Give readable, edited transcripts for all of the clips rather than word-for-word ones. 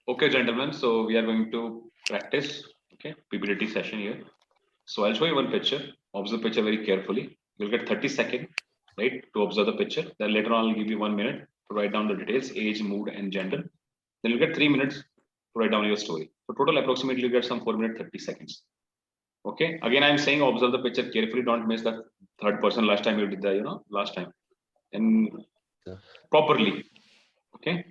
Okay, gentlemen, so we are going to practice, okay, PPDT session here. So I'll show you one picture. Observe the picture very carefully. You'll get 30 seconds, right, to observe the picture. Then later on, I'll give you 1 minute to write down the details, age, mood, and gender. Then you'll get 3 minutes to write down your story. So total approximately you get some 4 minutes, 30 seconds. Okay. Again, I'm saying observe the picture carefully. Don't miss the third person last time you did the, last time. And properly. Okay.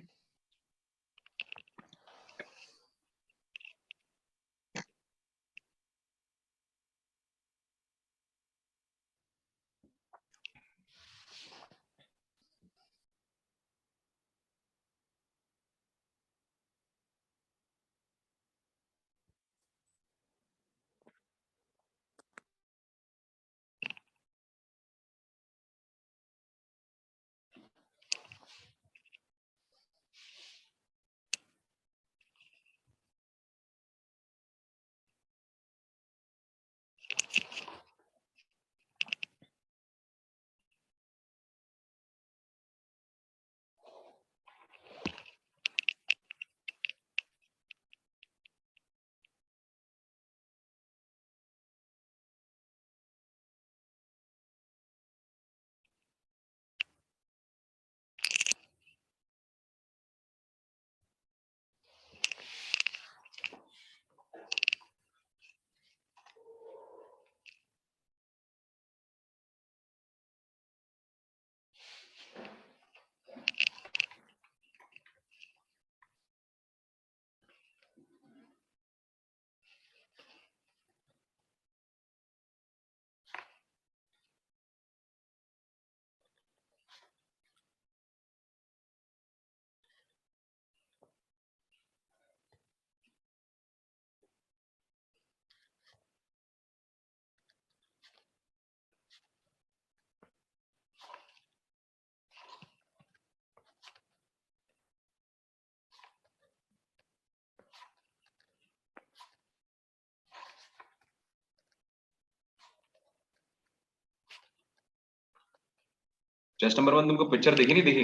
Just number 1 तुमको picture देखी नहीं देखी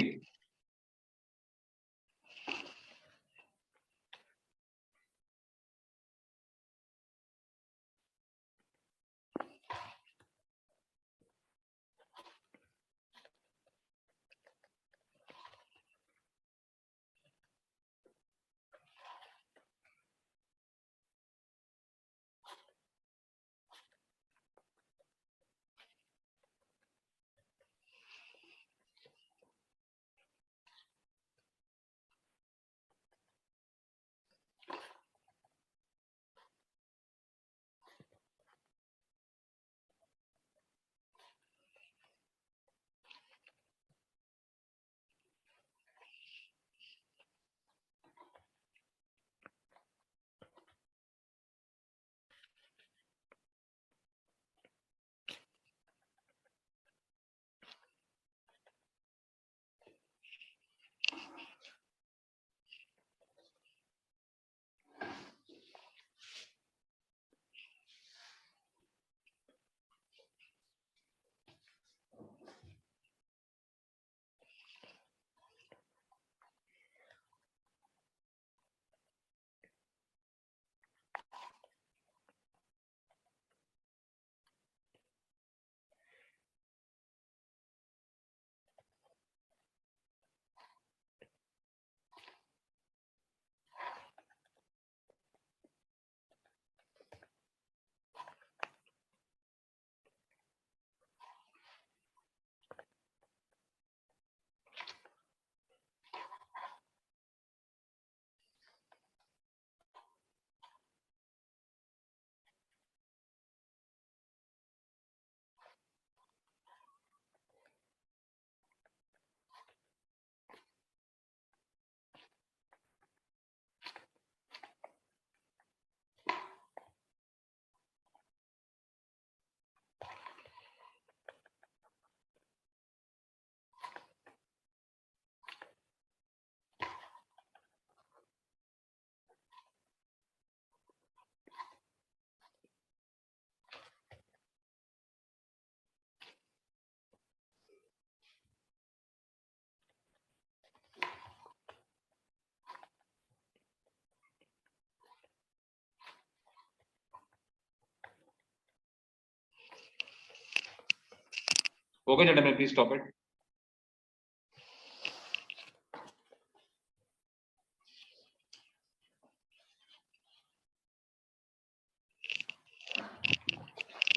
Okay, gentlemen, please stop it.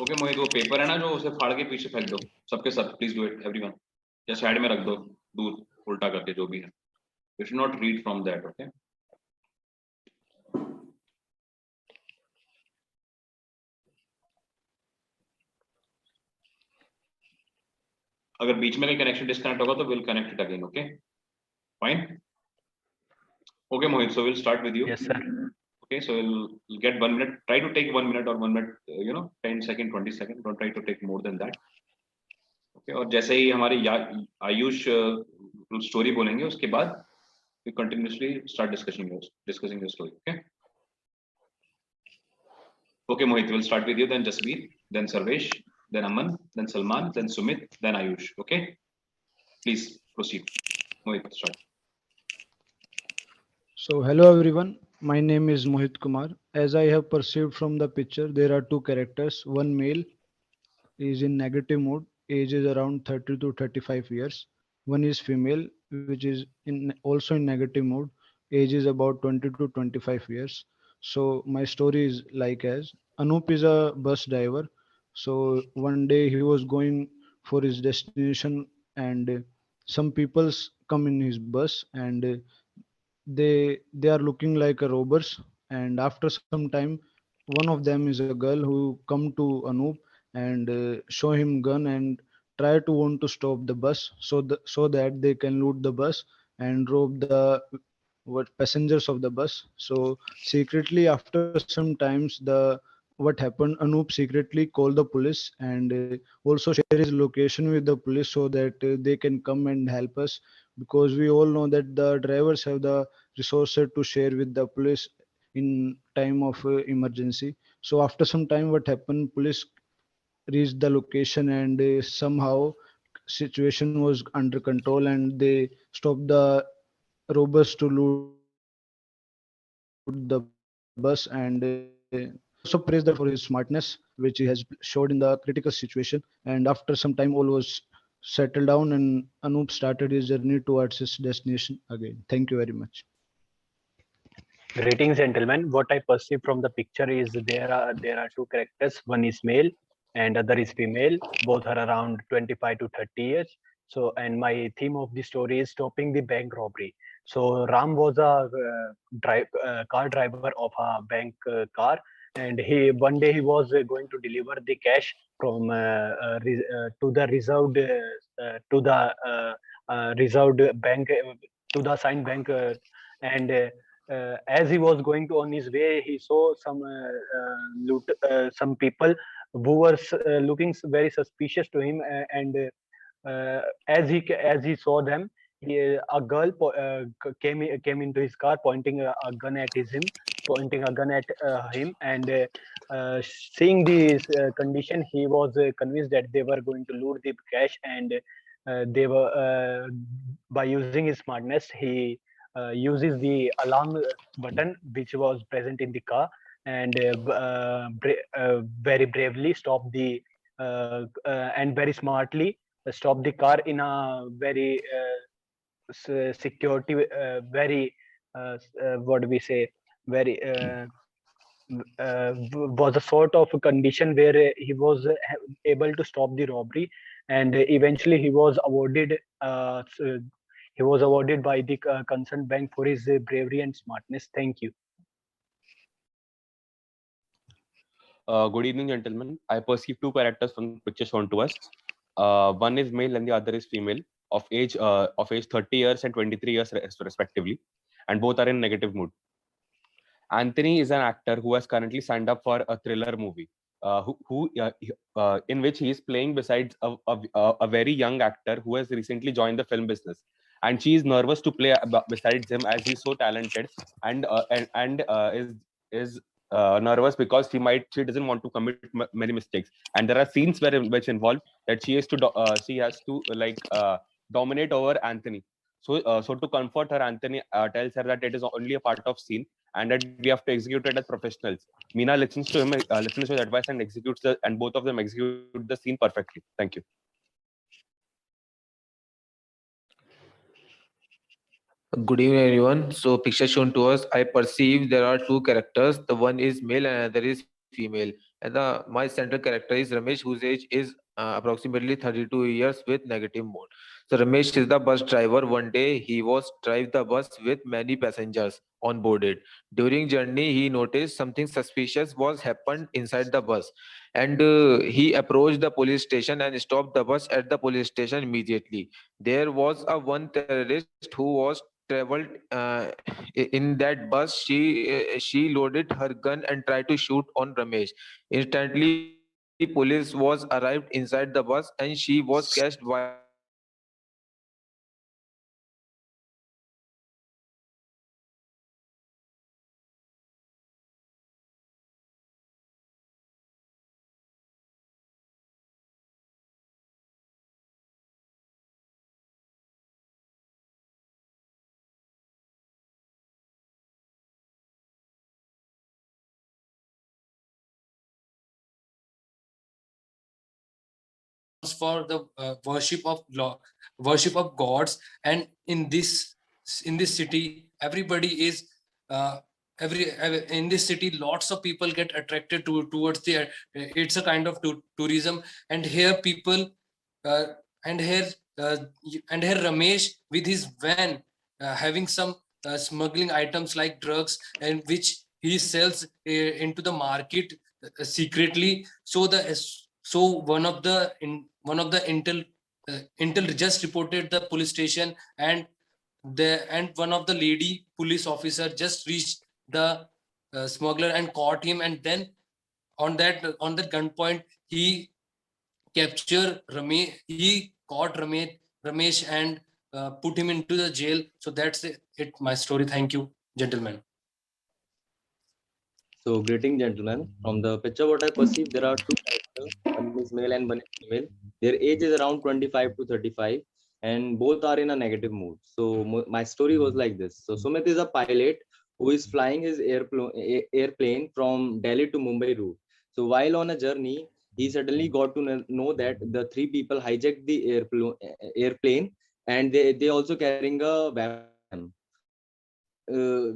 Okay Mohit, वो paper है ना जो उसे फाड़ के पीछे फेंक दो सबके सब, प्लीज डू इट एवरीवन, या साइड में रख दो दूर उल्टा करके, जो भी है, you should not read from that. Okay, अगर बीच में कहीं कनेक्शन डिस्कनेक्ट होगा तो will connect it again. Okay fine. Okay Mohit, so will start with you. Yes, sir. Okay, so you'll get 1 minute. Try to take 1 minute or 1 minute, 10 second, 20 second. Don't try to take more than that. Okay, और जैसे ही हमारे Ayush story बोलेंगे उसके बाद we continuously start discussing your story. Okay. Okay, Mohit, we'll start with you, then Jasveer, then Sarvesh, then Aman, then Salman, then Sumit, then Ayush. Okay. Please proceed. Mohit, start. So, hello everyone. My name is Mohit Kumar. As I have perceived from the picture, there are two characters. One male is in negative mood. Age is around 30 to 35 years. One is female, which is in also in negative mood. Age is about 20 to 25 years. So my story is like as Anup is a bus driver. So one day he was going for his destination, and some peoples come in his bus, and they are looking like a robbers. And after some time, one of them is a girl who come to Anup and show him gun and try to want to stop the bus, so that they can loot the bus and rob the what passengers of the bus. So secretly, after some times, the what happened, Anup secretly called the police and also share his location with the police, so that they can come and help us, because we all know that the drivers have the resources to share with the police in time of emergency. So after some time, what happened, police reached the location, and somehow situation was under control, and they stopped the robbers to loot the bus. And also praise the driver for his smartness, which he has showed in the critical situation. And after some time, all was settled down, and Anup started his journey towards his destination again. Thank you very much. Greetings, gentlemen. What I perceive from the picture is there are two characters. One is male and other is female. Both are around 25 to 30 years. So, and my theme of the story is stopping the bank robbery. So, Ram was a car driver of a bank car, and he one day he was going to deliver the cash from to the reserved bank, to the assigned bank, and as he was going to on his way, he saw some people who were looking very suspicious to him, and as he saw them, a girl came into his car, pointing a gun at him, and seeing this condition, he was convinced that they were going to loot the cash, and they were by using his smartness, he uses the alarm button which was present in the car, and very bravely stop the and very smartly stop the car in a very security, very what do we say, very was a sort of a condition where he was able to stop the robbery, and eventually he was awarded by the concerned bank for his bravery and smartness. Thank you. Good evening, gentlemen. I perceive two characters from the picture shown to us. One is male and the other is female, of age 30 years and 23 years respectively, and both are in negative mood. Anthony is an actor who has currently signed up for a thriller movie, in which he is playing besides a very young actor who has recently joined the film business, and she is nervous to play besides him, as he's so talented, and is nervous because she doesn't want to commit many mistakes, and there are scenes which involve that she has to dominate over Anthony. So to comfort her, Anthony tells her that it is only a part of scene, and that we have to execute it as professionals. Meena listens to his advice and executes and both of them execute the scene perfectly. Thank you. Good evening, everyone. So, picture shown to us. I perceive there are two characters. The one is male and another is female. And my central character is Ramesh, whose age is approximately 32 years with negative mood. So, Ramesh is the bus driver. One day, he was drive the bus with many passengers on boarded. During journey, he noticed something suspicious was happened inside the bus, and he approached the police station and stopped the bus at the police station immediately. There was a one terrorist who was traveled in that bus. She loaded her gun and tried to shoot on Ramesh. Instantly, police was arrived inside the bus and she was catched while shooting on Ramesh. Ramesh was arrested and charged with murder. Police investigated the crime and found Ramesh guilty. Ramesh was arrested and sentenced to life in jail. For the worship of gods, and in this city everybody is in this city lots of people get attracted towards the it's a kind of tourism. And here people uh, and here uh, and here Ramesh with his van having some smuggling items like drugs, and which he sells into the market secretly. So one of the intel just reported the police station, and one of the lady police officer just reached the smuggler and caught him. And then on that gunpoint he captured Ramesh. He caught Ramesh and put him into the jail. So that's it my story. Thank you, gentlemen. So, greeting gentlemen. From the picture, what I perceive, there are two characters. One is male and one is female. Their age is around 25 to 35, and both are in a negative mood. So, my story was like this. So, Sumit is a pilot who is flying his airplane from Delhi to Mumbai route. So, while on a journey, he suddenly got to know that the three people hijacked the airplane, and they also carrying a weapon with them. So,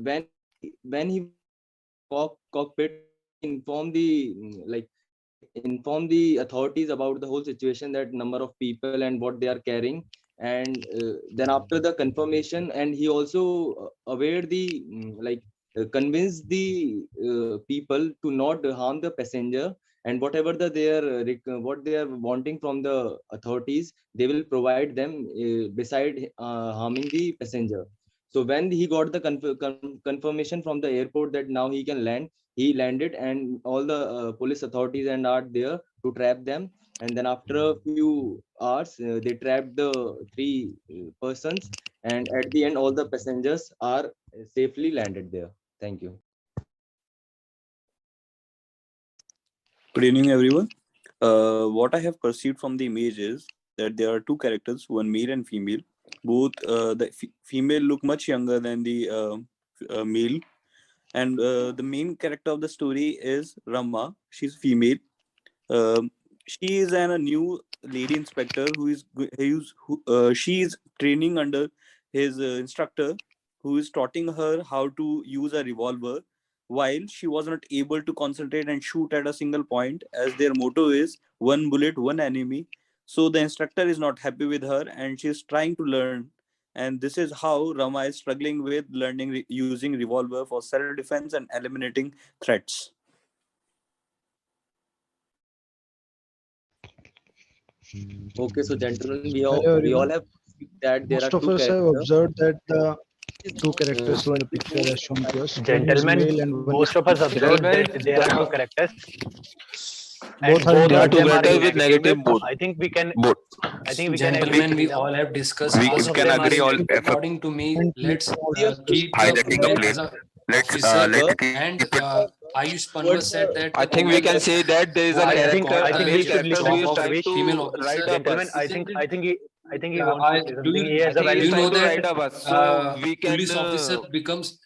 when he was in the cockpit, so he informed the inform the authorities about the whole situation, that number of people and what they are carrying. And then after the confirmation, and he also aware the convince the people to not harm the passenger, and whatever they are what they are wanting from the authorities, they will provide them beside harming the passenger. So when he got the confirmation from the airport that now he can land, he landed, and all the police authorities and are there to trap them. And then after a few hours, they trapped the three persons, and at the end all the passengers are safely landed there. Thank you. Good evening, everyone. What I have perceived from the image is that there are two characters, one male and female. Both the female look much younger than the male, and the main character of the story is Rama. She's female. Um, she is a new lady inspector she is training under his instructor, who is taughting her how to use a revolver, while she was not able to concentrate and shoot at a single point, as their motto is one bullet one enemy. So the instructor is not happy with her and she is trying to learn, and this is how Rama is struggling with learning using revolver for self defense and eliminating threats. Okay, so gentlemen, Hello, we all everyone. have perceived that there are Most of two us have characters. observed that the two Uh, characters in the picture as shown to us, one is Gentlemen, male and one is most of us female. observed Gentlemen, that there are two characters, Both and are in both there are of two them negative are mood. in characters with negative negative mood. mood. I think we can agree Gentlemen, we now. all have discussed. We Both of can them are agree in all. negative mood. According to me, And we let's all see a keep the Hijacking the women plane. as a Let's officer. let's however, keep And it. Ayush Panwa towards said the that I the think we woman can say that there is a who character, got I a think male he should the character listen. who job is of trying female to officer. ride a Gentlemen, bus. I think he wants to say something. He has I a He valid is you know trying point. to that ride a bus, so we can. police officer becomes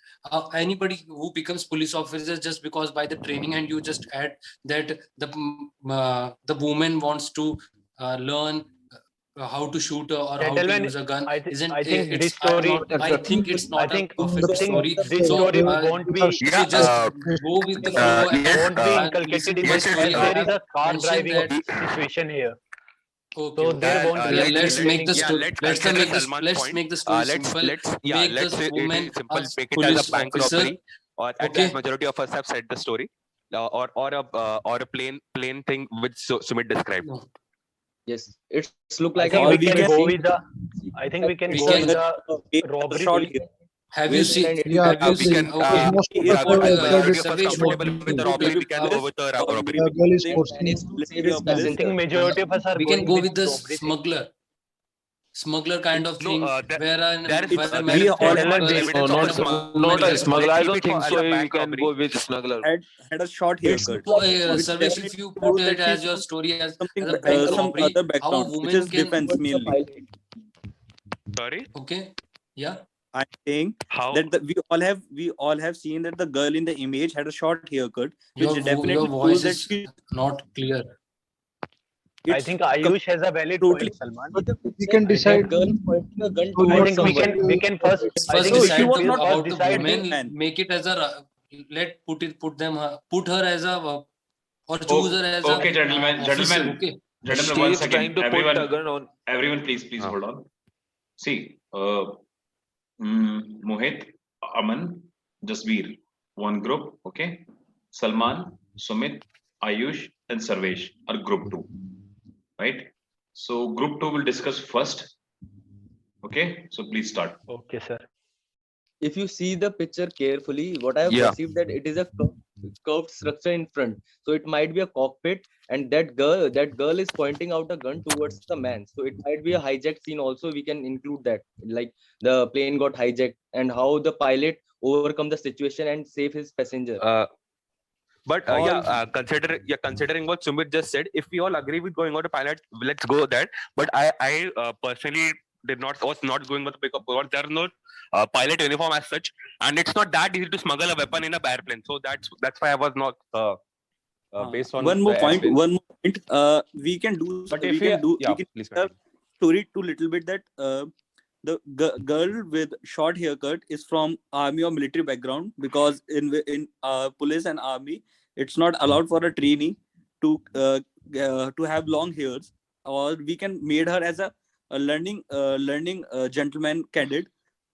anybody who becomes police officer just because by the training, and you just add that the woman wants to learn how to shoot or how to Gentlemen, use a gun. I think It's this story. I think it's I not think a perfect story. this So story won't be if you just go with the flow won't be and inculcated listen in to my this, story, as I there is have a car mentioned driving that. situation here. Okay, So okay. there won't be Let's make the story. let's Make the story simple. Make let's the say it woman is simple. as Make it as a police bank officer. robbery, or Okay. as majority of us have said the story, or a plain thing which Sumit described. No. Yes, it's look I like think a we can can go see- with the. I think we can We go can- with the robbery. shot here. Have you seen? Yeah, Have you we seen? can, Okay. most of the Yeah, story good. is that majority it's of us Sarvesh, comfortable with the robbery, we can go with the robbery. the girl is Same forcing managed to save his of this. I think passenger. majority of us are We can going go with the robbery thing. smuggler kind of No, thing, there- where there is- a we all man have is evidence of not a smuggler. not a gets smuggler. I Keep don't it for think as so. a You bank can robbery. go with smuggler. had a short It's haircut. Sarvesh, if definitely you shows put it that as she's your from story as something a bank some robbery, other how a background, which woman is can defense mainly. Sorry, okay, yeah, I'm saying how? that we all have seen that the girl in the image had a short haircut, which your definitely shows voice that is she. not clear. I think Ayush has a valid totally point, Salman. But we can decide. girl is pointing a gun So I what towards think someone. we can first. I First think we she should was decide not first about the decide. woman, man. make it as a put her as a or choose her as a Okay, gentlemen, officer. Okay, gentlemen, She one is trying second. to put a gun on. Everyone, please hold on. See, Mohit, Aman, Jasveer, one group, okay? Salman, Sumit, Ayush, and Sarvesh are group 2, right? So group 2 will discuss first. Okay, so please start. Okay, sir. If you see the picture carefully, what I have Yeah. perceived that it is a curved structure in front. So it might be a cockpit, and that girl is pointing out a gun towards the man. So it might be a hijacked scene also. We can include that, like the plane got hijacked and how the pilot overcome the situation and save his passenger. But considering what Sumit just said, if we all agree with going out to pilot, let's go there. But I personally was not going with the pickup because there are no pilot uniform as such, and it's not that easy to smuggle a weapon in a airplane. So that's why I was not based on One more the point. airplane. One more point. We can do. But we if can do. yeah, We can please uh, continue. story to little bit that the girl with short haircut is from army or military background, because in police and army it's not allowed for a trainee to have long hairs, or we can made her as a learning gentleman cadet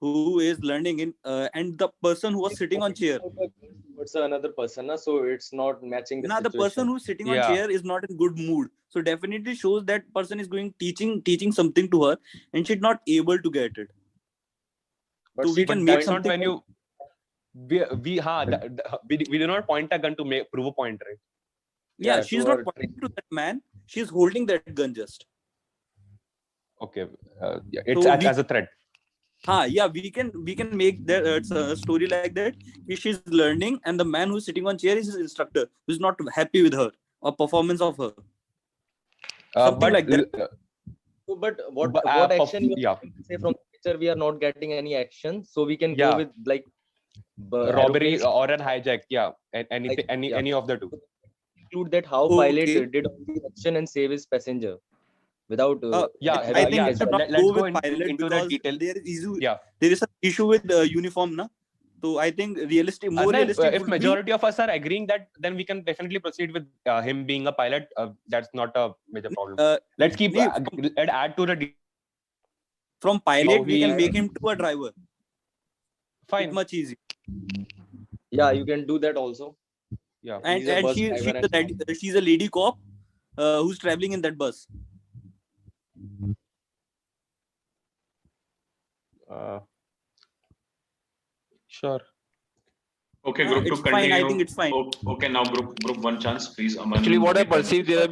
who is learning in and the person who was sitting on chair. What's another person? So it's not matching the Now the situation. person who's sitting on Yeah. chair is not in good mood, so definitely shows that person is going teaching something to her and she's not able to get it. But So we see, can but make that's not something. when you we do not point a gun to prove a point, right? Yeah, Yeah, she's to not our pointing to that man, she's holding that gun just. Okay, yeah, it's So as a threat. Yeah, we can make that a story like that. She's learning and the man who's sitting on chair is his instructor who's not happy with her or performance of her. Something But like that. So, but what But, what action you yeah. are trying to say from the picture? We are not getting any action, so we can Yeah. go with like robbery aeroplanes, or an hijack, yeah, and anything, yeah. any of the two. include that how Okay. pilot did all the action and save his passenger without Yeah, having I think any we should not let's go go with pilot into the because detail. there is issue. Yeah. There is an issue with uniform, na. So I think more And then, realistic if would be. majority of us are agreeing that, then we can definitely proceed with him being a pilot. That's not a major problem. Let's keep add to the From pilot how we can he- make him to a driver. fine. It's much easy. Yeah, you can do that also. Yeah. And He's a bus driver she's a lady cop who's traveling in that bus. Sure. Okay, group 2 It's continue. fine. I think it's fine. Okay, now group 1 chance, please. Aman, Actually, what I Mohit, and perceive, there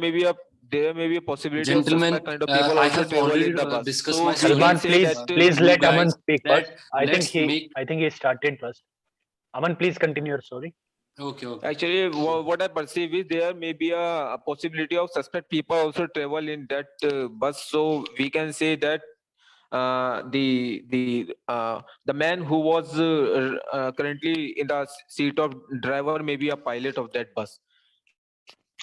may be a possibility of Gentlemen, suspect kind of people I also have travel already in the bus. discussed So my we story. can Salman, say please, that, please you let guys, Aman speak first. I let's think he started first. Aman, please continue your story. Okay. Actually, what I perceive is there may be a possibility of suspect people also travel in that bus. So we can say that the man who was currently in the seat of driver may be a pilot of that bus,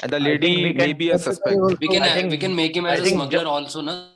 and the I think lady we may can- be a suspect. We can I think- we can make him I as a think smuggler also, na?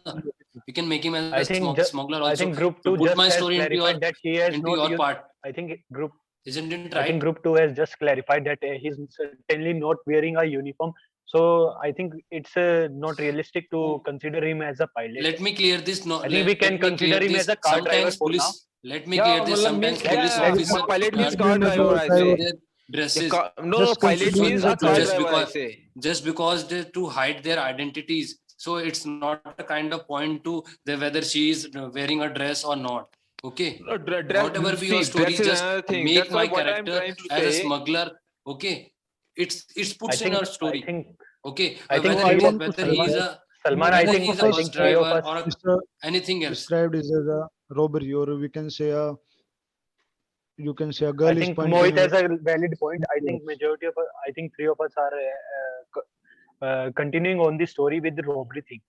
We can make him as I a think smuggler I also. think Group To 2 put just my has story into clarified that he has not your used. part. I think Group Isn't it I think right? Group 2 has just clarified that he's certainly not wearing a uniform. So I think it's not realistic to consider him as a pilot. Let me clear this. No, I think we can let me clear consider him this. as a car driver Sometimes for now. police. Let me Yeah, clear this. well, Sometimes means, police yeah, officer pilot means car driver, I wear say. their dresses. Just pilot consider means him a as a car just driver, I because say. just because they to hide their identities. So it's not a kind of point to whether she is wearing a dress or not. Okay. No, Whatever be your see, story, dress is just another thing. make That's why my what I'm character trying to as a say. smuggler. Okay. It's puts in our story. Okay. I think Whether I want to whether say he is that a Salman, I whether think he is a bus three of driver us. or Mr. anything else. described is as a robbery, or we can say you can say a I girl is think pointing Mohit a- has a valid point. I think Yes. majority of us, I think three of us are continuing on the story with the robbery thing.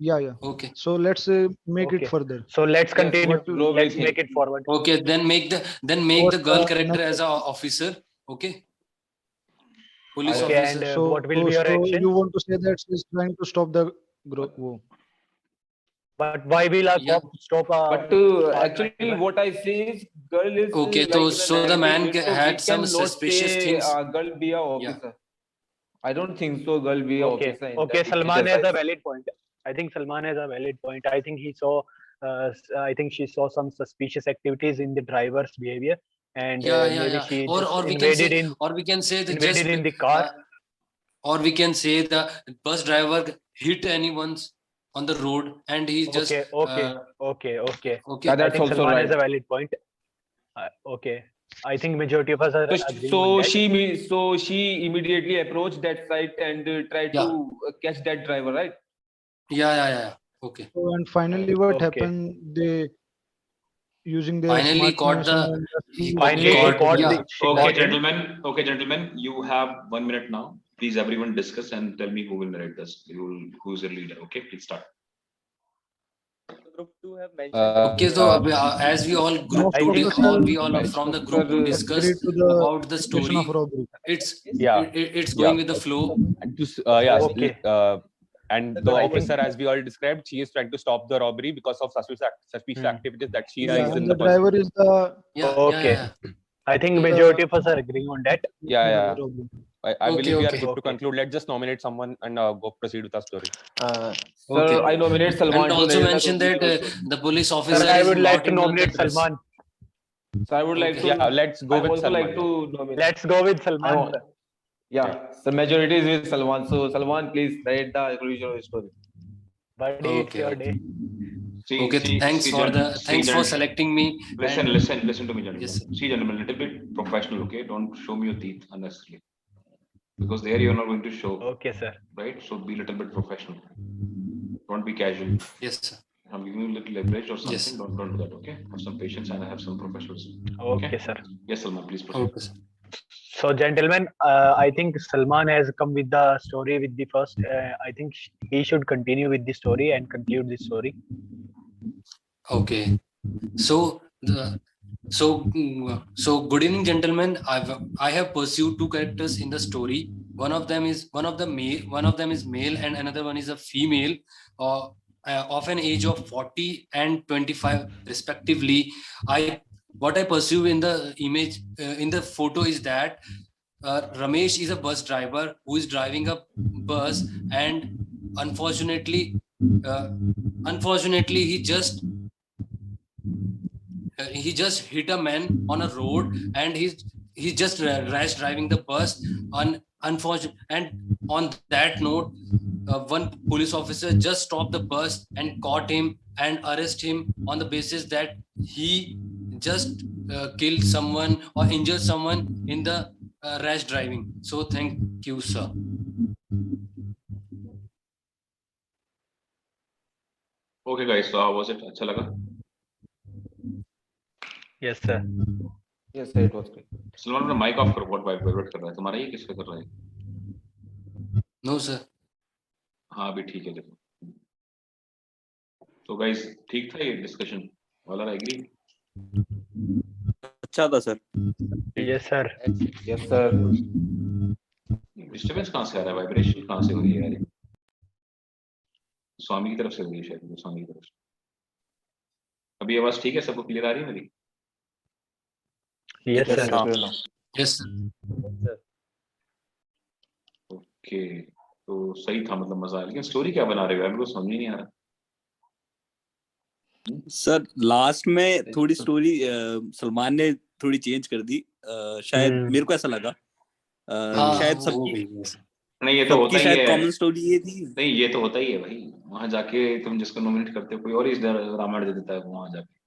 Yeah. Okay. So let's make Okay. it further. So let's Yes, continue. what robbery Let's thing. make it forward. Okay. Then make What, the girl character next as a officer. Okay. Police Okay, officer. and So, what will be your so action? you want to say that she's trying to stop the group? But why will a Yeah. cop stop But a car actually, driver? what I say is, girl is Okay, like so the man negative, so had we some cannot suspicious say things. girl be a officer. I don't think so. Girl be a Okay, officer. In okay. that Salman images, has I a say. valid point. I think Salman has a valid point. I think he saw. I think she saw some suspicious activities in the driver's behavior, and maybe she just Or we can invaded say that invaded just in the car. or we can say the bus driver hit anyone's on the road and he just Okay. Yeah, I that's think also Salman has a right. valid point. Okay. I think majority of us are agreeing on that. So she immediately approached that site and tried Yeah. to catch that driver, right? Yeah. Okay. So, and finally, what Okay. happened? They using their Finally caught smartness the and Finally, she caught yeah. caught him. Okay, gentlemen, you have 1 minute now. Please, everyone discuss and tell me who will narrate this. Who's your leader? Okay, please start. Group 2 have mentioned. Okay, so as we all group most two, of the all people we all from the group two discuss agree to the about the suspicion story. of robbery. It's going with the flow. And to Okay. and the So I think- officer, as we all described, she is trying to stop the robbery because of suspicious activities that she Yeah, sees in and the the bus. driver is the Okay. I think majority of us are agreeing on that. Yeah. robbery. I believe we are Okay. good to conclude. Let's just nominate someone and go proceed with our story. Sir, Okay. I nominate Salman And to also narrate mention the that story. the police officer Sir, I is would like not to into nominate the dress. Salman. So I would like Okay. to. Yeah, let's go I with also Salman. like to nominate. Let's go with I Salman. want- Sir. Yeah, the majority is with Salman. So Salman, please narrate the conclusion of the story. Buddy, it's Okay, your okay. day. Thanks for selecting me. Listen and- to me, gentlemen. Yes, sir. See, gentlemen, little bit professional, okay? Don't show me your teeth unnecessarily. Because there you're not going to show, Okay, sir. right? So be a little bit professional. Don't be casual. Yes, sir. I'm giving you a little leverage or something. Yes. Don't do that, okay? Have some patience and have some professionalism. Okay, sir. Yes, Salman, please proceed. Okay, sir. So, gentlemen, I think Salman has come with the story with the first. I think he should continue with the story and conclude the story. Okay. So good evening, gentlemen. I have pursued two characters in the story. One of them is male, and another one is a female, of an age of 40 and 25 respectively. What I pursue in the image, in the photo, is that Ramesh is a bus driver who is driving a bus, and unfortunately he just hit a man on a road, and he just rash driving the bus. And on that note, one police officer just stopped the bus and caught him and arrest him on the basis that he just killed someone or injured someone in the rash driving. So thank you, sir. Okay, guys. So how was it? अच्छा लगा? Yes, sir. Yes, sir, it was great. Salman अपना mic off करो. बहुत vibrate कर रहा है. तुम्हारा ये किसका कर रहा है? No, sir. हाँ अभी ठीक है देखो. So guys, ठीक था ये डिस्कशन. All are agree? अच्छा था sir. Yes, sir. Yes, sir. Disturbance कहाँ से आ रहा है? वाइब्रेशन कहाँ से हो रही है यार? स्वामी की तरफ से हुई है शायद, स्वामी की तरफ से। अभी आवाज ठीक है, सबको क्लियर आ रही है मेरी? Yes Yes, sir. sir. Yes, sir. Okay, तो सही था, मतलब मजा आया। लेकिन स्टोरी क्या बना रहे हो यार, मेरे को समझ ही नहीं आ रहा। सर लास्ट में थोड़ी स्टोरी सलमान ने थोड़ी चेंज कर दी, शायद मेरे को ऐसा लगा। हाँ, शायद वो सबकी भी है। नहीं, ये तो होता सबकी ही शायद है। कॉमन स्टोरी ये थी। नहीं, ये तो होता ही है भाई, वहां जाके तुम जिसको नॉमिनेट करते हो कोई और इस रामायण दे देता है वहां जाके।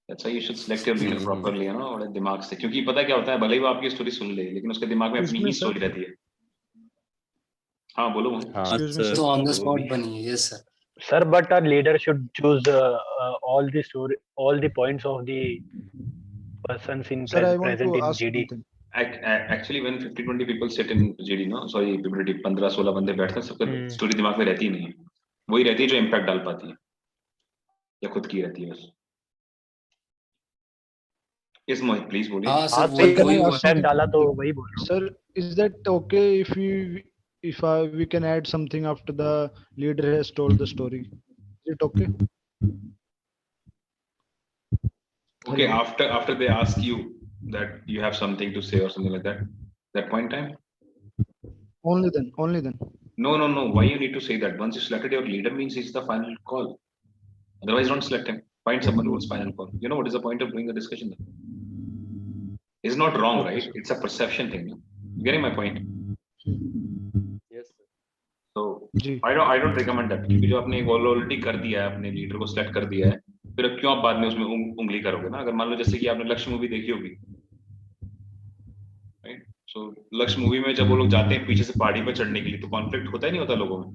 अच्छा, you should select your leader properly, है ना, और दिमाग से, क्योंकि पता क्या होता है, भले ही वो आपकी स्टोरी सुन ले लेकिन उसके दिमाग में अपनी इसमें ही सर, स्टोरी रहती है। हाँ बोलो मोहित। हाँ एक्सक्यूज मी सर। सर, तो ऑन द वो स्पॉट भी बनी है। Yes, sir. Sir, but a leader should choose all the story, all the points of the persons in sir, I want present to in ask GD. something. Actually when 50-20 people sit in GD, no sorry PPDT, 15-16 बंदे बैठते हैं, सबके हम्म। Story दिमाग में रहती ही नहीं है। वही रहती है जो इम्पैक्ट डाल पाती है या खुद की रहती है बस। इस मोहित प्लीज बोलिए। हाँ हाँ सर, तो वही Can I वही ask हुआ। Impact something? डाला तो वही बोल रहा हूँ। Sir, is that okay if we can add something after the leader has told the story? Is it okay? Okay, Hello. after they ask you that you have something to say or something like that, that point in time. Only then. Only then. No, no, no. Why you need to say that? Once you selected your leader means it's the final call. Otherwise, don't select him. Find someone who's final call. You know what is the point of doing the discussion then? It's not wrong, Okay, right? sir. It's a perception thing. No? You getting my point? Yes, sir. So ji. I don't recommend that, क्योंकि जो आपने एक already कर दिया है, अपने leader को select कर दिया है, फिर अब क्यों आप बाद में उसमें उंगली करोगे ना? अगर मान लो जैसे कि आपने लक्ष्य मूवी देखी होगी, राइट? सो लक्ष्य मूवी में जब वो लोग जाते हैं पीछे से पहाड़ी पर चढ़ने के लिए, तो कॉन्फ्लिक्ट होता ही नहीं होता लोगों में।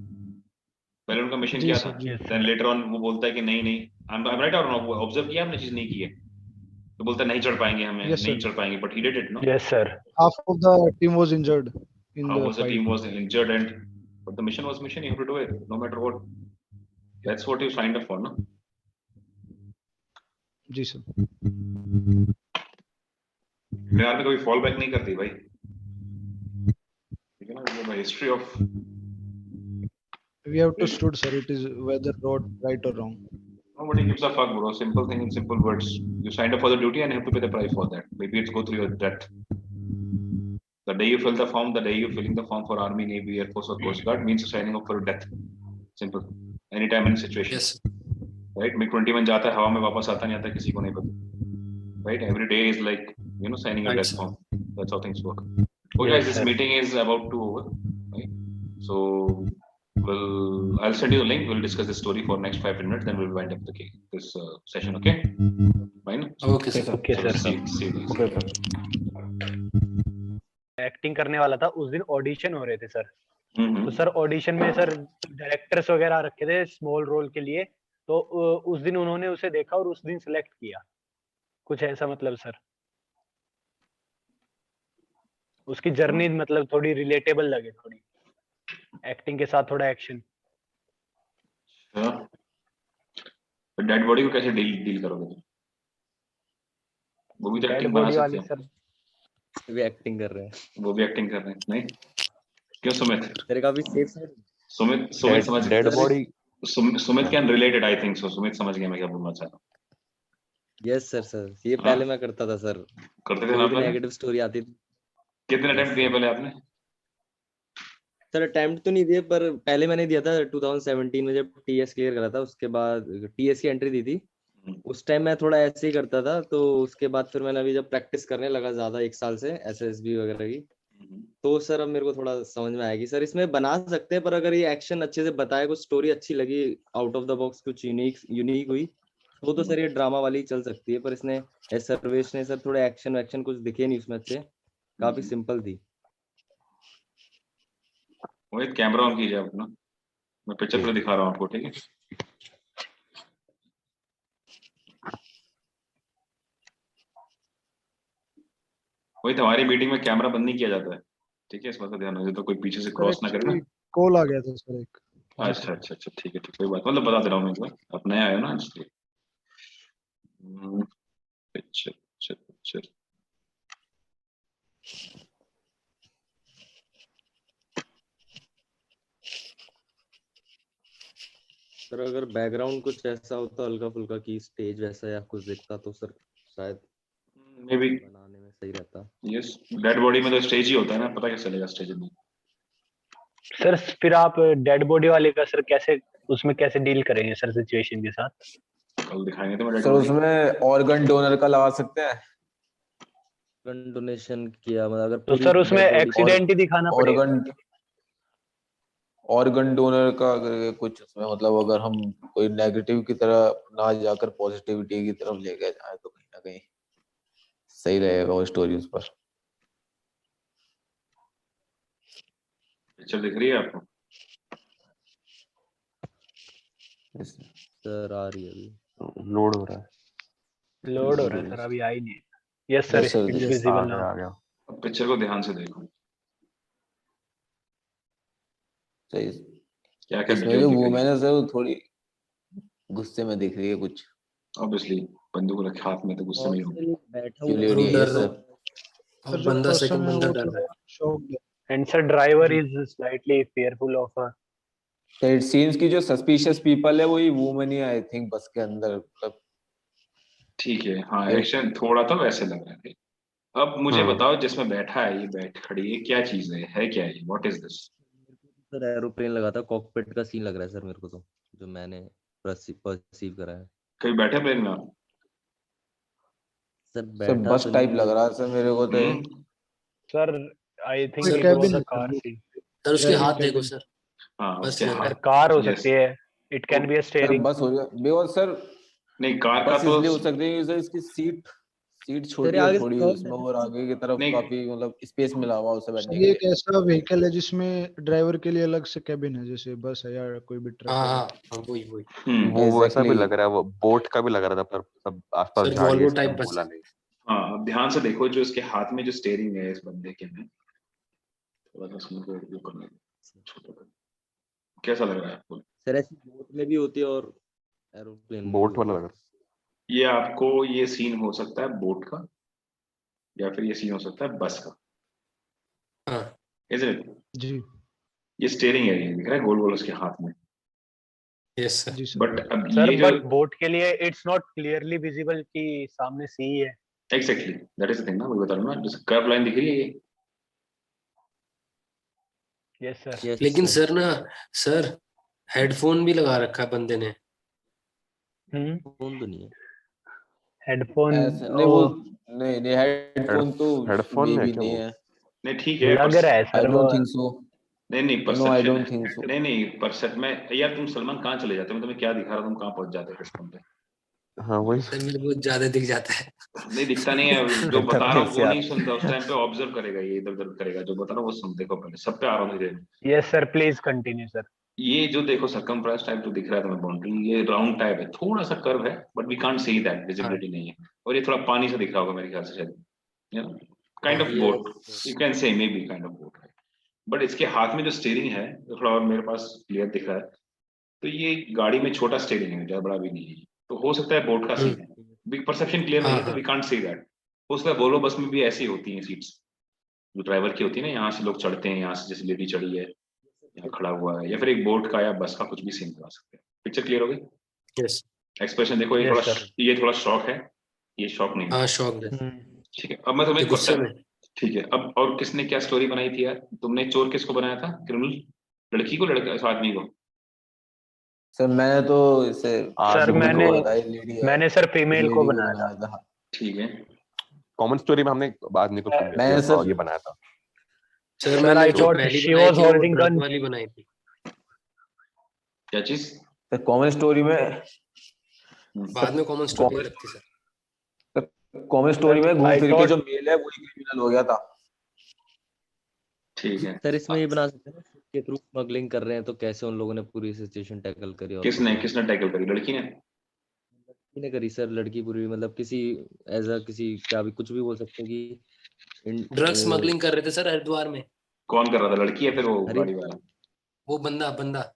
पहले उनका मिशन जी क्या सर, था, जी. देन लेटर ऑन वो बोलता है कि नहीं नहीं, आई एम राइट और नॉट, ऑब्जर्व किया आपने, चीज नहीं की है, तो बोलता है नहीं चढ़ पाएंगे, हमें Yes, नहीं sir. चढ़ पाएंगे, but he did it, no? Yes, sir. Half of the team was injured in How the was the fight. team was injured, and but the mission was mission, you have to do it no matter what. That's what you signed up for, no? जी sir. Indian army कभी fall back नहीं करती भाई, ठीक है ना? ये history of, We have to stood, sir. It is whether right or wrong. nobody gives a fuck, bro. Simple thing in simple words. You signed up for the duty and you have to pay the price for that. Maybe it's go through your death. The day you fill the form, the day you're filling the form for Army, Navy, Air Force or Coast Guard means you're signing up for death. Simple. Anytime, any situation. Yes. Right? MiG-21 जाता है हवा में, वापस आता नहीं आता किसी को नहीं पता. Right? Every day is like, you know, signing a Right, death sir. form. That's how things work. Okay, Yes, guys, this sir. meeting is about to over. Right? So, I'll send you the link. We'll discuss this story for next 5 minutes. Then we'll wind up this session. Okay? Fine. Okay, sir. Okay, So, sir. see you guys. Okay, sir. Acting करने वाला था उस दिन, audition हो रहे थे sir. तो Mm-hmm. Sir audition में सर डायरेक्टर्स वगैरह रखे थे स्मॉल रोल के लिए, तो उस दिन उन्होंने उसे देखा और उस दिन सिलेक्ट किया, कुछ ऐसा मतलब सर। उसकी जर्नी मतलब थोड़ी रिलेटेबल लगे, थोड़ी एक्टिंग के साथ थोड़ा एक्शन। डेड बॉडी को कैसे डील करोगे तुम? वो भी तो डेड एक्टिंग बना बॉडी सकते वाली हैं, सर, वे एक्टिंग कर रहे हैं। वो भी एक्टिंग कर रहे हैं, नहीं? क्यों सुमित? तेरे काफी सेफ साइड। सुमित समझ, dead body Sumit can related, I think so. Sumit समझ गया मैं क्या बोलना चाह रहा हूँ। यस सर, सर ये हाँ? पहले मैं करता था सर। करते थे ना कोई भी पहले? नेगेटिव स्टोरी आती थी। कितने Yes, अटेम्प्ट दिए sir. पहले आपने? सर अटेम्प्ट तो नहीं दिए, पर पहले मैंने दिया था 2017 में जब टीएस क्लियर करा था, उसके बाद टीएस की एंट्री दी थी। उस टाइम मैं थोड़ा ऐसे ही करता था, तो उसके बाद फिर मैंने अभी जब प्रैक्टिस करने लगा ज्यादा 1 साल से एसएसबी वगैरह की, तो सर अब मेरे को थोड़ा समझ में आएगी। सर इसमें बना सकते हैं, पर अगर ये एक्शन अच्छे से बताए, कुछ स्टोरी अच्छी लगी, आउट ऑफ द बॉक्स कुछ यूनिक हुई, तो सर ये ड्रामा वाली चल सकती है। पर इसने सर्वेश ने सर थोड़े एक्शन कुछ दिखे नहीं उसमें अच्छे, काफी सिंपल थी। मोहित कैमरा ऑन कीजिए अपना, मैं पिक्चर पे दिखा रहा हूँ आपको, ठीक है? मोहित, हमारी मीटिंग में कैमरा बंद नहीं किया जाता है, ठीक है? इस बात का ध्यान रखिए, तो कोई पीछे से सर क्रॉस ना करे ना। एक्चुअली कॉल आ गया था सर एक। जी अच्छा सर. अच्छा अच्छा, ठीक है, कोई बात, मतलब बता दे रहा हूँ मैं एक बार, आप नया आए हो ना इसलिए। पिक्चर पिक्चर पिक्चर सर अगर बैकग्राउंड कुछ ऐसा होता हल्का फुल्का की स्टेज वैसा या कुछ दिखता तो सर शायद मे बी बनाने में सही रहता। यस, डेड बॉडी में तो स्टेज ही होता है ना, पता कैसे चलेगा स्टेज में। सर फिर आप डेड बॉडी वाले का सर कैसे उसमें कैसे डील करेंगे सर सिचुएशन के साथ? कल दिखाएंगे तो डेड सर बॉडी। उसमें ऑर्गन डोनर का लगा सकते हैं। ऑर्गन डोनेशन किया मतलब अगर तो पूरी सर उसमें डेड बॉडी एक्सीडेंट ही दिखाना पड़ेगा। ऑर्गन डोनर का अगर कुछ उसमें मतलब अगर हम कोई नेगेटिव की तरह ना जाकर पॉजिटिविटी की तरफ लेके जाए तो कहीं ना कहीं सही रहेगा वो स्टोरी उस पर। पिक्चर दिख रही है आपको? सर आ रही है अभी। लोड हो रहा है। लोड हो रहा है सर, अभी आई नहीं। Yes sir, Yes, sir, it's yes. Visible now. आ गया। अब पिक्चर को ध्यान से देखो, सही। क्या क्या इसमें डिटेल जो दिख रही वुमेन है। है सर वो थोड़ी गुस्से में दिख रही है कुछ। ऑब्वियसली बंदूक रखे हाथ में तो गुस्से में ही और होगी। सर ये बैठा क्यों हुआ ले है, रही वो है? डर यस रहा सर। है। सर और जो बंदा पर्सन सेकंड है बंदा वो डर रहा है। थोड़ा शॉक्ड है। And sir driver is slightly fearful of तो इट सीम्स की जो सस्पिशियस पीपल है वही वुमेन ही आई थिंक बस के अंदर मतलब। ठीक है, हाँ ये- एक्शन थोड़ा तो वैसे लग रहा है। अब मुझे हाँ। बताओ, जिसमें बैठा है, ये बैठ खड़ी है, क्या चीज है क्या ये, what is this? Sir aeroplane लगा था, कॉकपिट का सीन लग रहा है सर मेरे को तो, जो मैंने परसीव करा है। कभी बैठे प्लेन में आप? सर सर बैठा बस तो टाइप नहीं लग है। रहा है सर मेरे को तो ये। सर आई थिंक कोई इट वाज कैबिन अ है कार सर, सीन। सर उसके ड्राइवर हाथ देखो कैबिन। सर, हाँ बस उसके में। सर हाथ। कार हो यस, सकती है, it can be a sir steering. बस हो जाए बिकॉज सर नहीं कार का बस तो इसलिए हो सकती है कि सर इसकी सीट सीट सर छोटी ये है आगे से थोड़ी कर्व है उसमें ना। और आगे की तरफ नहीं। काफी मतलब स्पेस मिला हुआ उसे सर बैठने के ये लिए। एक ऐसा व्हीकल है जिसमें ड्राइवर के लिए अलग से कैबिन है, जैसे बस है या कोई भी ट्रक हाँ है। हाँ हाँ, वही वही। वो वैसा भी Exactly. लग रहा है, वो बोट का भी लग रहा था, पर सब आसपास सर झाड़ी है वॉल्वो इसलिए टाइप बस बोला है। नहीं। हाँ अब ध्यान से देखो, जो इसके हाथ में जो स्टेयरिंग है इस बंदे के में, थोड़ा सा उसमें वो करना, छोटा कर। कैसा लग रहा है आपको? सर ऐसी बोट में भी होती है और एरोप्लेन में भी बोट वाला होती लग है। रहा ये आपको ये सीन हो सकता है बोट का, या फिर ये सीन हो सकता है बस का, हाँ इजंट इट? जी ये स्टेयरिंग है, ये दिख रहा है गोल गोल उसके हाथ में। Yes sir. जी सर। बट अब सर ये जो बट बोट के लिए इट्स नॉट क्लियरली विजिबल कि सामने सी है। Exactly that is the thing ना, वही बता रहा हूँ ना, जैसे कर्व लाइन दिख रही है ये। Yes sir. यस लेकिन सर। सर ना, सर हेडफोन भी लगा रखा है बंदे ने। फोन तो नहीं है। हेडफोन ऐसा नहीं वो नहीं नहीं हेडफोन तो हेडफोन मे में है भी क्या नहीं वो? है। नहीं ठीक है लग रहा है आई सर वो। Don't think so. नहीं नहीं no I perception don't think so. है, नहीं नहीं परसेप्ट में यार, तुम सलमान कहाँ चले जाते हो, मैं तुम्हें क्या दिखा रहा हूँ, तुम कहाँ पहुंच जाते हो हेडफोन पे? हाँ वही। सर मेरे को ज्यादा दिख जाता है। नहीं दिखता नहीं है, जो दिखता बता नहीं रहा है हूँ वो यार। नहीं सुनता, उस टाइम पे ऑब्जर्व करेगा, ये इधर उधर करेगा, जो बता रहा हूँ वो सुन, देखो पहले सब पे आ रहा हूँ धीरे धीरे। Yes sir, please continue sir. ये जो देखो सर्कमफ्रेंस टाइप जो दिख रहा है तुम्हें बाउंड्री, ये राउंड टाइप है, थोड़ा सा कर्व है, but we can't see that, हाँ विजिबिलिटी नहीं है। और ये थोड़ा पानी से दिख रहा होगा मेरे ख्याल से शायद, काइंड हाँ of yes boat, you can say may be kind of boat है। बट इसके हाथ में जो स्टीयरिंग है वो थोड़ा और मेरे पास क्लियर दिख रहा है, तो ये गाड़ी में छोटा स्टीयरिंग है, ज्यादा बड़ा भी नहीं है, तो हो सकता है बोट का सीन है। परसेप्शन क्लियर नहीं हाँ है तो हाँ वी कांट सी दैट। हो सकता है वोल्वो बस में भी ऐसी होती हैं सीट्स, जो ड्राइवर की होती है ना, यहाँ से लोग चढ़ते हैं, यहाँ से जैसे लेडी चढ़ी है, यहाँ खड़ा हुआ है, या फिर एक बोट का या बस का कुछ भी सीन करा सकते हैं। पिक्चर क्लियर हो गई? यस। एक्सप्रेशन देखो, ये यस थोड़ा सर। ये थोड़ा शॉक है, ये शॉक नहीं है। हाँ शौक है ठीक है, अब मैं तुम्हें ये एक गुस्से क्वेश्चन, में। ठीक है अब, और किसने क्या स्टोरी बनाई थी यार, तुमने चोर किसको बनाया था, क्रिमिनल लड़की को, लड़का इस आदमी को? सर मैंने तो इसे सर आदमी वुमेन मैंने को को। बताया लेडी है। मैंने सर फीमेल को लेडी को बनाया था। बनाया था। ठीक है। कॉमन स्टोरी में हमने आदमी को चुन लिया मैंने था, सर ये बनाया था। सर सर मैंने आई जो थॉट पहली शी बनाई वाज थी वो होल्डिंग ड्रग गन। वाली बनाई थी। क्या चीज? सर कॉमन स्टोरी में बाद में कॉमन स्टोरी अलग थी सर। कॉमन स्टोरी सर में घूम आई फिर के थॉट जो मेल है वही क्रिमिनल हो गया था। ठीक है। सर इसमें ये बना सकते हैं ना के थ्रू स्मगलिंग कर रहे हैं तो कैसे उन लोगों ने पूरी सिचुएशन टैकल करी और कुछ किसने नहीं। किसने टैकल करी, लड़की ने? लड़की ने करी सर, लड़की पूरी मतलब किसी एज अ किसी क्या भी कुछ भी बोल सकते हैं कि ड्रग स्मगलिंग कर रहे थे सर हरिद्वार में। कौन कर रहा था, लड़की या फिर वो हरी गाड़ी वाला? वो बंदा बंदा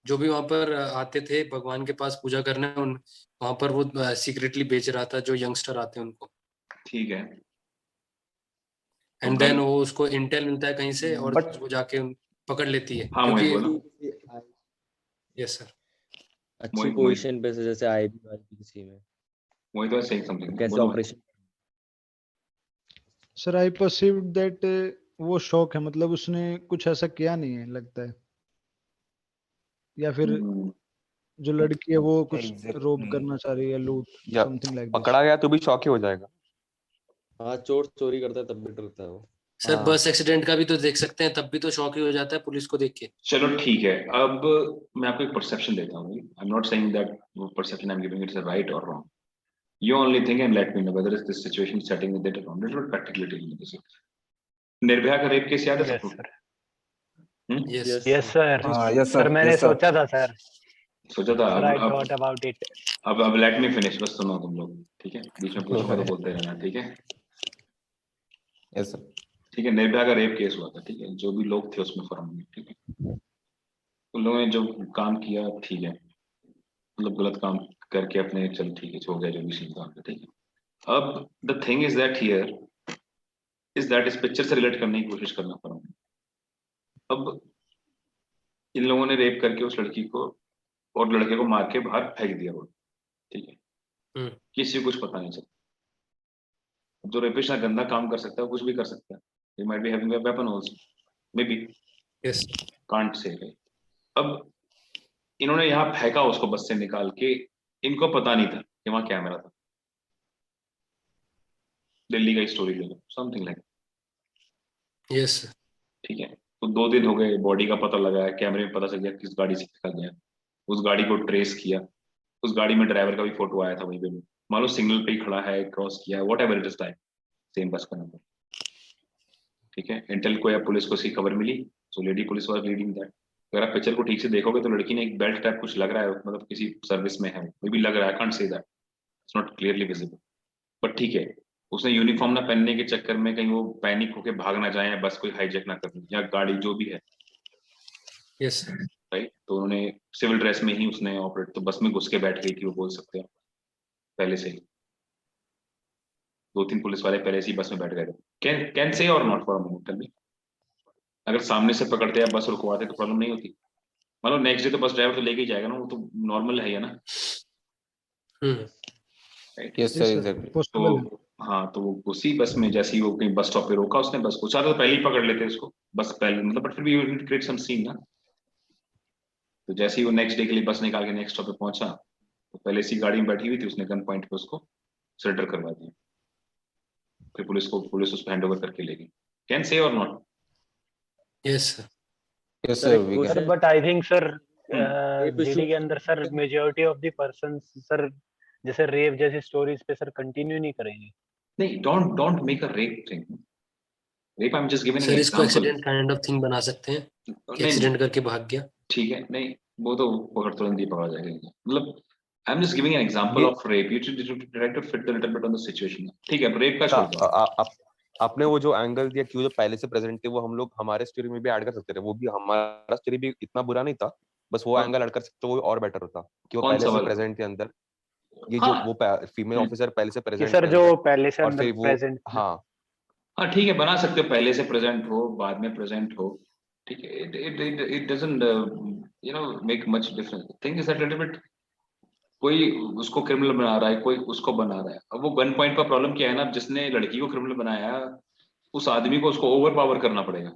जो भी वहां पर आते थे भगवान के पास पूजा करने, उन वहां पर वो सीक्रेटली बेच रहा था जो यंगस्टर आते हैं उनको। ठीक है। एंड देन वो उसको इंटेल मिलता है कहीं से और बट वो जाके पकड़ लेती है हाँ मोहित क्योंकि बोलो। Yes sir. अच्छी मोहित पोजीशन पे से, जैसे IPC में मोहित was saying something. कैसे बोलो operation. Sir I perceived that वो शौक है, मतलब उसने कुछ ऐसा किया नहीं है लगता है, या फिर हम्म, जो लड़की है वो कुछ रोब Exactly. करना चाह रही है, लूट, या समथिंग लाइक पकड़ा गया तो भी शौक ही हो जाएगा। हाँ, चोर चोरी करता है तब भी डरता है वो। सर हाँ। बस एक्सीडेंट का भी तो देख सकते हैं, तब भी तो शौक ही हो जाता है पुलिस को देख के। चलो ठीक है, अब मैं आपको एक परसेप्शन देता हूँ। I am not saying that वो perception I am giving it's right और wrong. You only think and let me know whether is this situation setting with it or not. Little bit practically tell me this. Nirbhaya का rape case याद है yes सबको? Sir, yes yes sir, yes sir मैंने yes sir. सोचा था sir, सोचा था. Sir I thought about it. अब लेट मी फिनिश, बस सुनो तुम लोग, ठीक है? बीच में पूछूंगा तो बोलते रहना, ठीक है? Yes sir. ठीक है, निर्भया का रेप केस हुआ था, ठीक है? जो भी लोग थे उसमें फर्म में, ठीक है? उन लोगों ने जो काम किया, ठीक है, मतलब गलत काम करके अपने, चल ठीक है, हो गया जो भी सीन था, ठीक है? अब the thing is that here is that इस पिक्चर से रिलेट करने की कोशिश करना फर्म में. अब इन लोगों ने रेप करके उस लड़की को और लड़के को मार के बाहर फेंक दिया रोड, ठीक है? किसी को कुछ पता नहीं चलता. जो रेपिस्ट ना गंदा काम कर सकता है, कुछ भी कर सकता है. He might be having a weapon also, maybe. Yes Can't say, right? अब इन्होंने यहाँ फेंका उसको बस से निकाल के, इनको पता नहीं था कि वहां कैमरा था. दिल्ली का स्टोरी ले लो, समथिंग लाइक, यस ठीक है? तो 2 दिन हो गए, बॉडी का पता लगा है, कैमरे में पता चल गया किस गाड़ी से फेंका गया. उस गाड़ी को ट्रेस किया, उस गाड़ी में ड्राइवर का भी फोटो आया था वहीं पे. मान लो सिग्नल पे ही खड़ा है, क्रॉस किया, what ever it is time, same बस का नंबर, ठीक है? इंटेल को या पुलिस को इसकी खबर मिली, so lady police was leading that. अगर आप पिक्चर को ठीक से देखोगे तो लड़की ने एक बेल्ट टाइप कुछ लग रहा है, मतलब किसी सर्विस में है, मे भी लग रहा है, can't say that, it's not clearly visible, but ठीक है. उसने यूनिफॉर्म ना पहनने के चक्कर में कहीं वो पैनिक होके भाग ना जाए, या बस कोई हाईजैक ना कर ले, या गाड़ी जो भी है, यस राइट? तो उन्होंने सिविल ड्रेस में ही उसने ऑपरेट, तो बस में घुस के बैठ गई थी वो, बोल सकते हैं पहले से ही 2-3 पुलिस वाले पहले से ही बस में बैठ गए थे. कैन से और not for a moment, tell me. अगर सामने से पकड़ते या बस रुकवाते तो प्रॉब्लम नहीं होती. मतलब नेक्स्ट डे तो बस ड्राइवर तो लेके ही जाएगा ना, वो तो नॉर्मल है ना, right? Yes sir, exactly. Possible है। तो हाँ, तो वो उसी बस में जैसे ही वो कहीं बस स्टॉप पे रोका उसने बस को, चाहे तो पहले ही पकड़ लेते उसको, बस पहले मतलब, बट फिर भी यू क्रिएट सम सीन ना. तो जैसे ही वो नेक्स्ट डे के लिए बस निकाल के नेक्स्ट स्टॉप पे पहुंचा, तो पहले इसी गाड़ी में बैठी हुई थी, उसने गन पॉइंट पे उसको सरेंडर करवा दिया. फिर पुलिस उसको हैंड ओवर करके ले गई. कैन से और not? Yes Yes sir sir, एक we can. Sir question, but I think sir rape issue GD के अंदर sir majority of the person sir जैसे रेप जैसी स्टोरीज पे सर कंटिन्यू नहीं करेंगे। नहीं, don't make a rape thing. Rape I am just giving an sir इसको example. Accident kind of thing बना सकते हैं कि नहीं, एक्सीडेंट करके भाग गया। ठीक है, नहीं वो तो पकड़ तुरंत ही पकड़ा जाएगा, मतलब I am just giving an example ये of rape. You should try to fit the little bit on the situation, ठीक है? रेप का छोड़ दो. आपने वो जो एंगल दिया कि वो जो पहले से प्रेजेंट थे वो हम लोग हमारे स्टोरी में भी ऐड कर सकते थे, वो भी हमारा स्टोरी भी इतना बुरा नहीं था, बस वो कौन- एंगल ऐड कर सकते तो वो और बेटर होता कि वो कौन पहले सा से वाला? प्रेजेंट थे अंदर, ये हाँ. जो वो फीमेल ऑफिसर पहले से कि प्रेजेंट सर थे जो अंदर, पहले से और अंदर फिर वो प्रेजेंट हाँ हाँ ठीक है, बना सकते हो, पहले से प्रेजेंट हो, बाद में प्रेजेंट हो, ठीक है? It doesn't you know make much difference. Thing is that little bit, कोई उसको क्रिमिनल बना रहा है, कोई उसको बना रहा है. अब वो गन पॉइंट पर प्रॉब्लम क्या है ना, जिसने लड़की को क्रिमिनल बनाया, उस आदमी को उसको ओवर पावर करना पड़ेगा.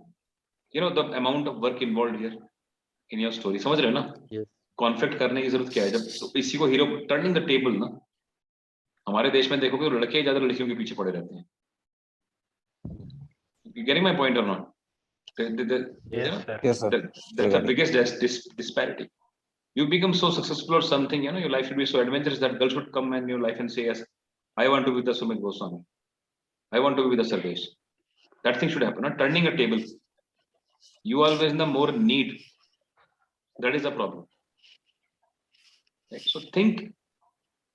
You know the amount of work involve here in your story, समझ रहे हो ना? यस कॉन्फ्लिक्ट करने की जरूरत क्या है, जब तो इसी को हीरो टर्निंग द टेबल ना. हमारे देश में देखोगे लड़के ज्यादा लड़कियों के पीछे पड़े रहते हैं. गेटिंग माय पॉइंट और not? Yes sir yes sir, That's the biggest disparity. You become so successful or something, you know, your life should be so adventurous that girls should come in your life and say, yes, I want to be the Sumit Goswami, I want to be the Sarvesh. That thing should happen, not turning a table. You always in the more need, that is the problem, right? So think,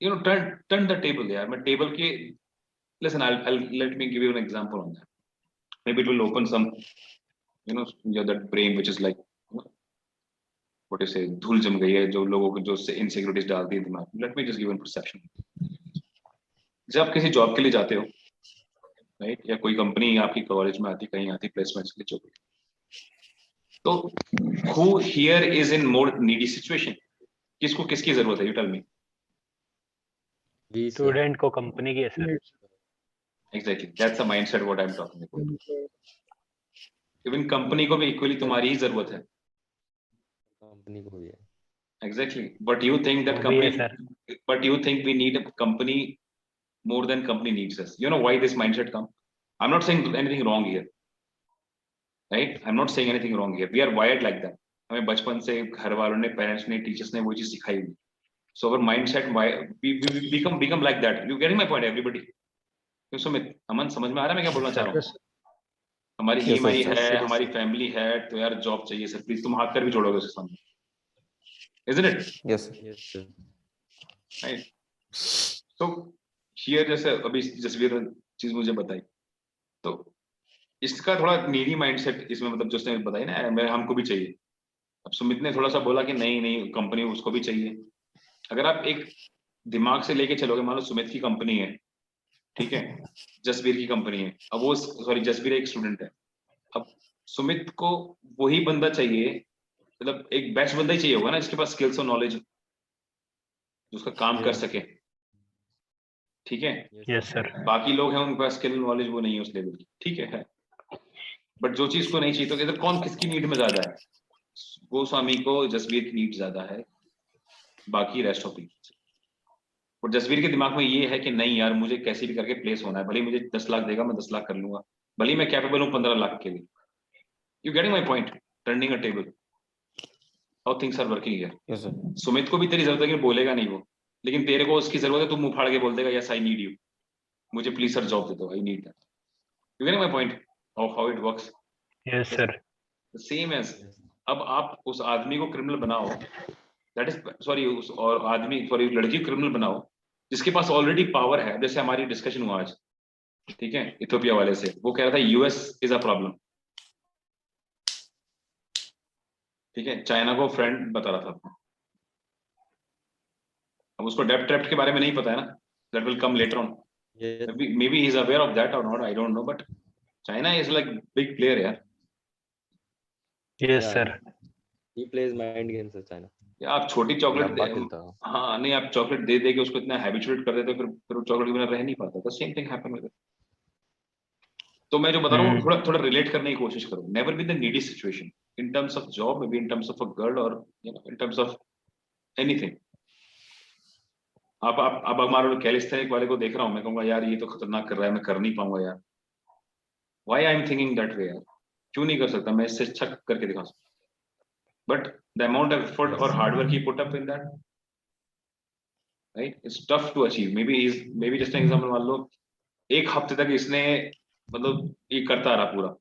you know, turn the table. Yeah, my table ki, listen, I'll let me give you an example on that. Maybe it will open some, you know, that brain which is like, you know, what you say, धूल जम गई है जो लोगों को, जो insecurities डालती है दिमाग में. Let me just give an perception. जब आप किसी जॉब के लिए जाते हो, राइट, या कोई कंपनी आपकी कॉलेज में आती, कहीं आती प्लेसमेंट्स के लिए, जो भी, तो who here is in more needy situation? किसको किसकी जरूरत है? You tell me. We, sir. Student को कंपनी की है sir. Exactly. That's the mindset what I'm talking about. Even company को भी इक्वली तुम्हारी ही जरूरत है. Company को भी है. Exactly. But you think that वो भी है company, sir. but you think we need a company more than company needs us. You know why this mindset come? I'm not saying anything wrong here. Right? I'm not saying anything wrong here. We are wired like that. हमें बचपन से घर वालों ने, parents ने, teachers ने वो चीज सिखाई हुई. So our mindset, we become like that. You getting my point, everybody? क्यों सुमित, अमन समझ में आ रहा है मैं क्या बोलना चाह रहा हूँ? हमारी Yes, sir, EMI sir. है, हमारी फैमिली है, तो यार जॉब चाहिए सर प्लीज. तुम हाथ कर भी जोड़ोगे उसके सामने, isn't it? Yes. Yes, sir. Right. So here जैसे अभी जसवीर ने चीज मुझे बताई, तो इसका थोड़ा नीडी माइंडसेट इसमें, मतलब जो उसने बताई ना, मैं हमको भी चाहिए. अब सुमित ने थोड़ा सा बोला कि नहीं नहीं कंपनी उसको भी चाहिए. अगर आप एक दिमाग से लेके चलोगे, मान लो सुमित की कंपनी है, ठीक है, जसवीर की कंपनी है, अब वो, सॉरी जसवीर एक स्टूडेंट है, अब सुमित को वही बंदा चाहिए, मतलब एक बेस्ट बंदा ही चाहिए होगा ना, जिसके पास स्किल्स और नॉलेज, जो उसका काम कर Yes. सके. ठीक है, यस सर. बाकी लोग हैं उनके पास स्किल नॉलेज वो नहीं है उस लेवल की, ठीक है. बट जो चीज को नहीं चाहिए, तो इधर कौन किसकी नीड में ज्यादा है? गोस्वामी को जसवीर की नीड ज्यादा है, बाकी रेस्ट ऑफ पीपल. और जसवीर के दिमाग में ये है कि नहीं यार, मुझे कैसे भी करके प्लेस होना है, भले ही मुझे 10 लाख देगा, मैं 10 लाख कर लूंगा, भले ही मैं कैपेबल हूँ 15 लाख के लिए. You getting my point? Turning a table, how things are working here. Yes, sir. Sumit को भी तेरी जरूरत है कि बोलेगा नहीं वो, लेकिन तेरे को उसकी जरूरत है, तू मुंह फाड़ के बोल देगा यस आई नीड यू, मुझे प्लीज सर जॉब दे दो, I need that. You getting my point how it works? Yes sir. Same as, अब आप उस आदमी को क्रिमिनल बनाओ, दैट इज सॉरी, उस और आदमी, सॉरी लड़की को क्रिमिनल बनाओ जिसके पास ऑलरेडी पावर है. जैसे हमारी डिस्कशन हुआ आज, ठीक है, इथियोपिया वाले से, वो कह रहा था यूएस इज अ प्रॉब्लम, ठीक है, चाइना को फ्रेंड बता रहा था. अब उसको डेप्थ ट्रैप के बारे में नहीं पता है ना, that will come later on. Yes. maybe he is aware of that or not, I don't know, but China is like big player यार. Yes Yeah. Sir. He plays mind games, sir, China. या आप छोटी chocolate, लंबा खेलता है. हाँ नहीं, आप चॉकलेट दे दे के उसको इतना हैबिचुएट कर देते हो, फिर वो चॉकलेट के बिना रह नहीं पाता. The same thing happen with. तो मैं जो बता रहा हूँ थोड़ा थोड़ा रिलेट करने की कोशिश करो. Never be the needy situation in terms of job, maybe in terms of a girl, और you know in terms of anything. आप हमारे कैलिस्थेनिक वाले को देख रहा हूँ, मैं कहूँगा यार ये तो खतरनाक कर रहा है, मैं कर नहीं पाऊंगा यार. Why I am thinking that way यार, क्यों नहीं कर सकता मैं, इससे अच्छा करके दिखा सकता. But the amount of effort और hard work he put up in that, right, it's tough to achieve. Maybe just example, मान लो एक हफ्ते तक इसने, मतलब ये करता रहा पूरा,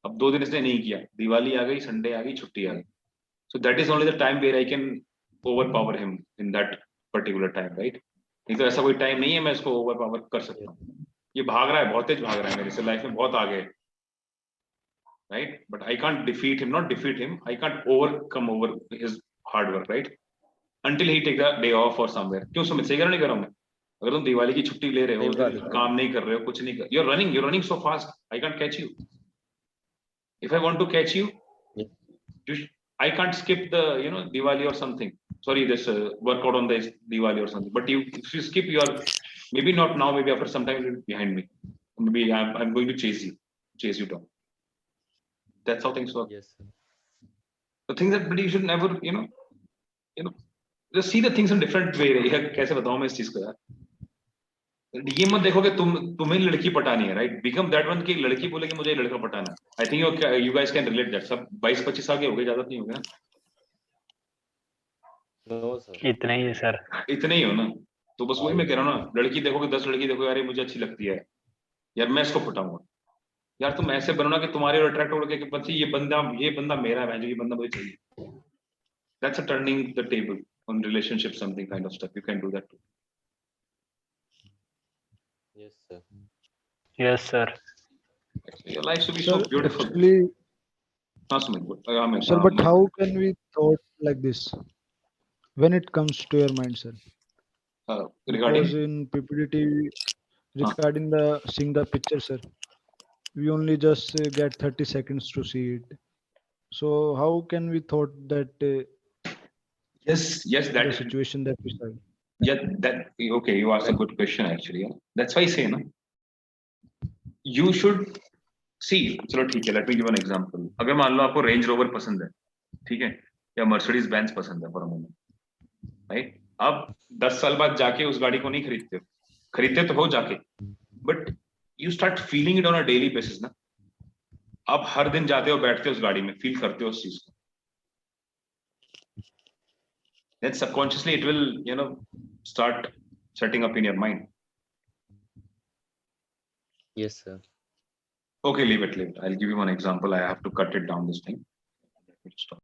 अब 2 दिन इसने नहीं किया, दिवाली आ गई, संडे आ गई, छुट्टी आ गई. So that is only the time where I can overpower him in that particular time, right. नहीं तो ऐसा कोई टाइम नहीं है मैं इसको ओवर पावर कर सकता हूँ. ये भाग रहा है, बहुत तेज भाग रहा है मेरे से, लाइफ में बहुत आगे है, right, but I can't defeat him, not defeat him, I can't overcome over his hard work, right, until he take the day off or somewhere. क्यों सुमित, सही कह रहा नहीं कर रहा हूँ मैं? अगर तुम दिवाली की छुट्टी ले रहे हो, काम नहीं कर रहे हो, कुछ नहीं कर, you're running so fast, I can't catch you. If I want to catch you, I can't skip the, you know, Diwali or something. Sorry, this workout on this Diwali or something. But if you skip your, maybe not now, maybe after some time you're behind me. Maybe I'm going to chase you down. That's how things work. Yes, sir. The things that, but you should never, you know, just see the things in different way. कैसे बताऊं मैं इस चीज को यार? ये मत देखो कि तुम्हें लड़की पटानी है, राइट, बिकम दैट वन की लड़की बोले कि मुझे ये लड़का पटाना है. I think you guys can relate that. सब 22-25 साल के हो गए, ज्यादा नहीं हो गए ना? No, sir. इतना ही है सर. इतने ही हो ना, तो बस वही मैं कह रहा हूँ ना, लड़की देखोगे 10 लड़की देखो यार ये मुझे अच्छी लगती है यार, मैं इसको पटाऊंगा यार. तुम ऐसे बनो ना कि तुम्हारे अट्रैक्ट हो के बच्चे, ये बंदा मेरा है, ये बंदा मुझे चाहिए. That's a turning the table on relationship, something kind of stuff. You can do that too. Yes, sir. Yes sir. Your life should be Sir, so beautiful. actually, Sir, sir, but how can we thought like this when it comes to your mind, sir? regarding Because in PPDT, regarding the seeing the picture, sir, we only just get 30 seconds to see it. So how can we thought that Yes, the that situation that we saw. that okay. You asked a good question actually. Yeah. That's why I say, no, you should see. चलो ठीक है. Let me give an example. अगर मान लो आपको Range Rover पसंद है, ठीक है, या Mercedes Benz पसंद है for a moment, right? अब 10 साल बाद जाके उस गाड़ी को नहीं खरीदते हो, खरीदते तो हो जाके, but you start feeling it on a daily basis ना. आप हर दिन जाते हो, बैठते हो उस गाड़ी में, फील करते हो उस चीज को. Then subconsciously it will, start setting up in your mind. Yes, sir. Okay, leave it. I'll give you one example. I have to cut it down this thing. Stop.